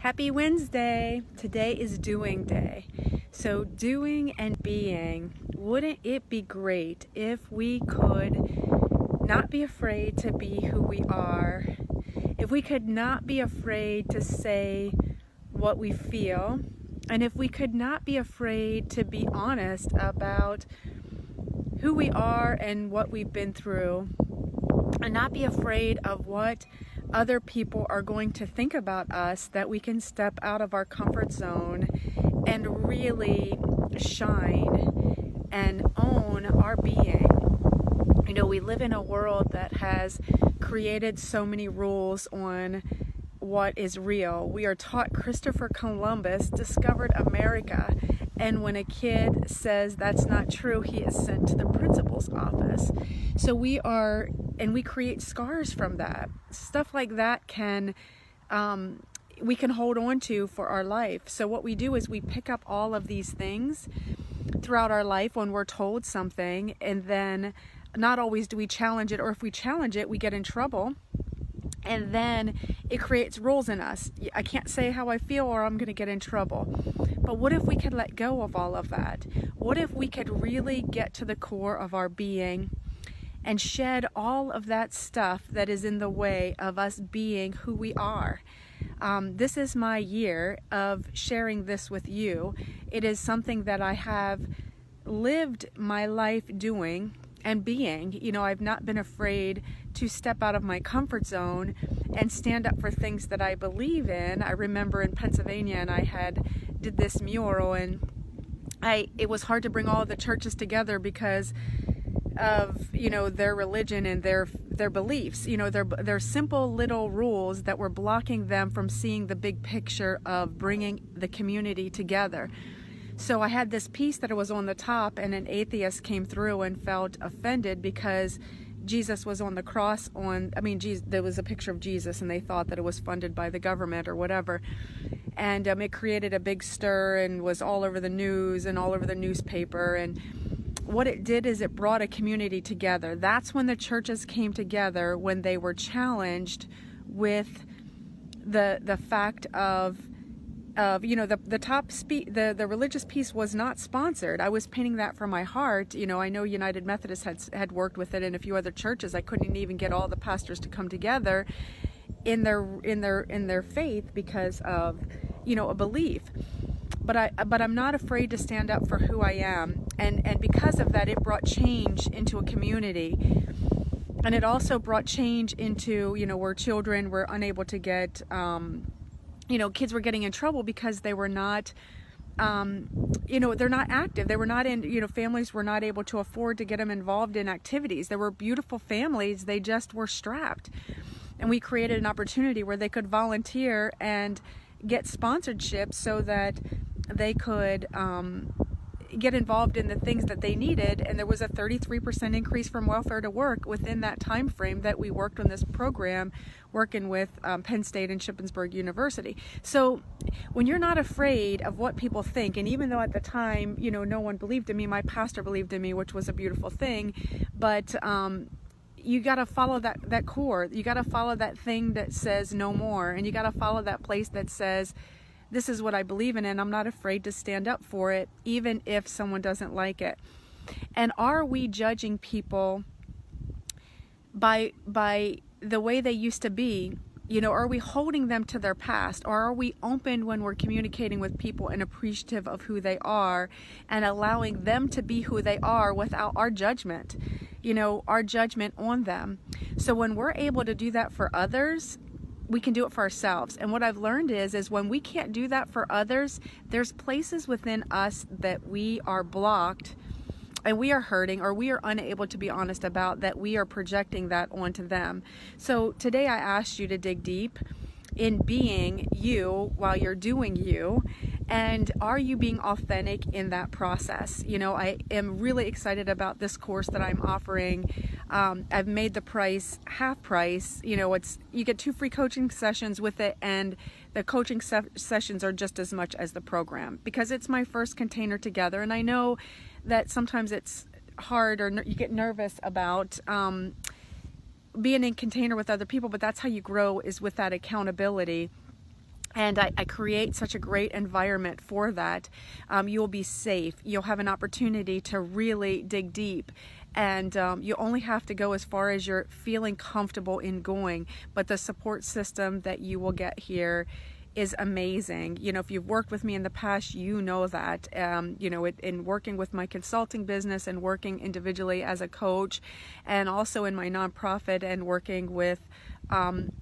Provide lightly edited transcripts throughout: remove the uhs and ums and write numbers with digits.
Happy Wednesday! Today is doing day. So doing and being, wouldn't it be great if we could not be afraid to be who we are, if we could not be afraid to say what we feel, and if we could not be afraid to be honest about who we are and what we've been through, and not be afraid of what other people are going to think about us, that we can step out of our comfort zone and really shine and own our being. You know, we live in a world that has created so many rules on what is real. We are taught Christopher Columbus discovered America, and when a kid says that's not true, he is sent to the principal's office. So we create scars from that. Stuff like that we can hold on to for our life. So what we do is we pick up all of these things throughout our life when we're told something, and then not always do we challenge it, or if we challenge it, we get in trouble. And then it creates rules in us. I can't say how I feel or I'm going to get in trouble. But what if we could let go of all of that? What if we could really get to the core of our being and shed all of that stuff that is in the way of us being who we are? This is my year of sharing this with you. It is something that I have lived my life doing and being. You know, I've not been afraid to step out of my comfort zone and stand up for things that I believe in. I remember in Pennsylvania, and I did this mural, and it was hard to bring all of the churches together because of, you know, their religion and their beliefs. You know, their simple little rules that were blocking them from seeing the big picture of bringing the community together. So I had this piece that was on the top, and an atheist came through and felt offended because Jesus was on the cross there was a picture of Jesus, and they thought that it was funded by the government or whatever. And it created a big stir and was all over the news and all over the newspaper. And what it did is it brought a community together. That's when the churches came together, when they were challenged with the fact of you know, the religious piece was not sponsored. I was painting that from my heart. You know, I know United Methodist had worked with it, and a few other churches. I couldn't even get all the pastors to come together in their faith because of, you know, a belief. But I'm not afraid to stand up for who I am, and because of that, it brought change into a community. And it also brought change into, you know, where children were unable to get you know, kids were getting in trouble because they were not, you know, they're not active. They were not in, you know, families were not able to afford to get them involved in activities. There were beautiful families, they just were strapped. And we created an opportunity where they could volunteer and get sponsorships so that they could get involved in the things that they needed. And there was a 33% increase from welfare to work within that time frame that we worked on this program, working with Penn State and Shippensburg University. So when you're not afraid of what people think, and even though at the time, you know, no one believed in me, my pastor believed in me, which was a beautiful thing, but you got to follow that core. You got to follow that thing that says no more, and you got to follow that place that says, this is what I believe in, and I'm not afraid to stand up for it, even if someone doesn't like it. And are we judging people by the way they used to be? You know, are we holding them to their past, or are we open when we're communicating with people and appreciative of who they are and allowing them to be who they are without our judgment, you know, our judgment on them? So when we're able to do that for others, we can do it for ourselves. And what I've learned is when we can't do that for others, there's places within us that we are blocked and we are hurting, or we are unable to be honest about, that we are projecting that onto them. So today I asked you to dig deep in being you while you're doing you, and are you being authentic in that process? You know, I am really excited about this course that I'm offering. I've made the price half price. You know, you get 2 free coaching sessions with it, and the coaching sessions are just as much as the program, because it's my first container together. And I know that sometimes it's hard, or you get nervous about being in container with other people, but that's how you grow, is with that accountability. And I create such a great environment for that. You'll be safe. You'll have an opportunity to really dig deep. And you only have to go as far as you're feeling comfortable in going. But the support system that you will get here is amazing. You know, if you've worked with me in the past, you know that. You know, in working with my consulting business and working individually as a coach, and also in my nonprofit and working with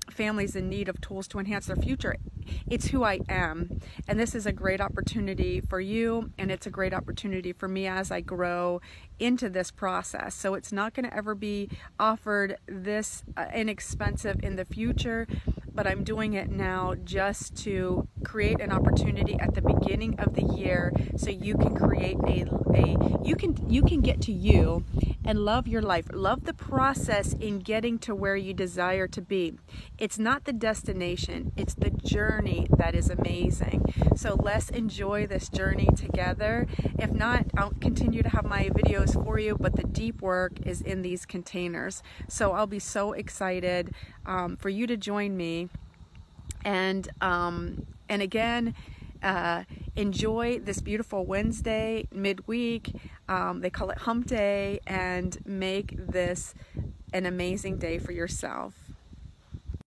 families in need of tools to enhance their future. It's who I am, and this is a great opportunity for you, and it's a great opportunity for me as I grow into this process. So it's not going to ever be offered this inexpensive in the future, but I'm doing it now just to create an opportunity at the beginning of the year, so you can create you can get to you and love your life, love the process in getting to where you desire to be. It's not the destination, it's the journey that is amazing. So let's enjoy this journey together. If not, I'll continue to have my videos for you, but the deep work is in these containers. So I'll be so excited for you to join me. And again, enjoy this beautiful Wednesday midweek. They call it Hump Day, and make this an amazing day for yourself.